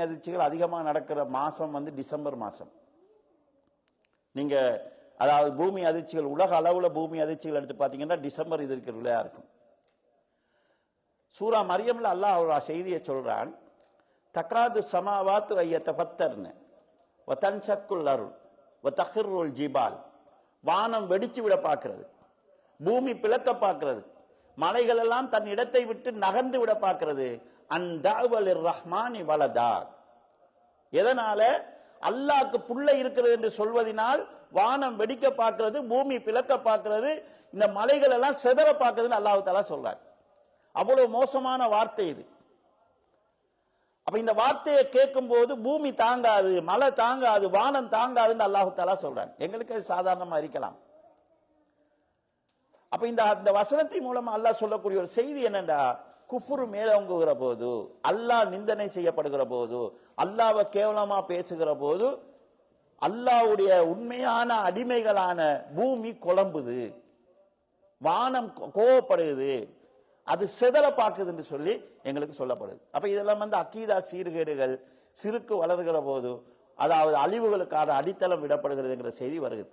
அதிர்ச்சிகள் அதிகமாக நடக்கிற மாதம் வந்து டிசம்பர் மாதம். நீங்கள் அதாவது பூமி அதிர்ச்சிகள் உலக அளவில் பூமி அதிர்ச்சிகள் எடுத்து பார்த்தீங்கன்னா டிசம்பர் இது இருக்கிறதுலையா இருக்கும். சூரா மரியம்ல அல்லாஹ் ஒரு செய்தியை சொல்றான், தக்காது சமாவாத்து ஐயத்த பத்தர்னு வத்தன்சக்குல் அருள் வத்தஹிருல் ஜிபால். வானம் வெடிச்சு விட பார்க்கிறது, பூமி பிளக்க பார்க்கிறது, மலைகள் எல்லாம் தன் இடத்தை விட்டு நகர்ந்து விட பார்க்கிறது. அன்தாவலிர் ரஹ்மானி வலதா. எதனால? அல்லாஹ்க்கு புள்ளை இருக்கிறது என்று சொல்வதனால் வானம் வெடிக்க பார்க்கிறது, பூமி பிளக்க பார்க்கிறது, இந்த மலைகள் எல்லாம் செதற பார்க்கிறதுன்னு அல்லாஹ் தஆலா சொல்றார். அவ்வளவு மோசமான வார்த்தை இது. அப்ப இந்த வார்த்தையை கேட்கும் போது பூமி தாங்காது, மலை தாங்காது, வானம் தாங்காதுன்னு அல்லாஹ் தஆலா சொல்றான். எங்களுக்கு அது சாதாரணமா இருக்கலாம். அப்ப இந்த வசனத்தின் மூலமா அல்லாஹ் சொல்லக்கூடிய ஒரு செய்தி என்னண்டா, குஃப்ர் மேலோங்குகிற போது, அல்லாஹ் நிந்தனை செய்யப்படுகிற போது, அல்லாஹ்வை கேவலமா பேசுகிற போது, அல்லாஹ்வுடைய உண்மையான அடிமைகளான பூமி குழம்புது, வானம் கோவப்படுது, அது செதற பார்க்குது என்று சொல்லி எங்களுக்கு சொல்லப்படுது. அப்ப இதெல்லாம் வந்து அக்கீதா சீர்கேடுகள், சிறுக்கு வளர்கிற போது, அதாவது அழிவுகளுக்கான அடித்தளம் விடப்படுகிறதுங்கிற செய்தி வருகிறது.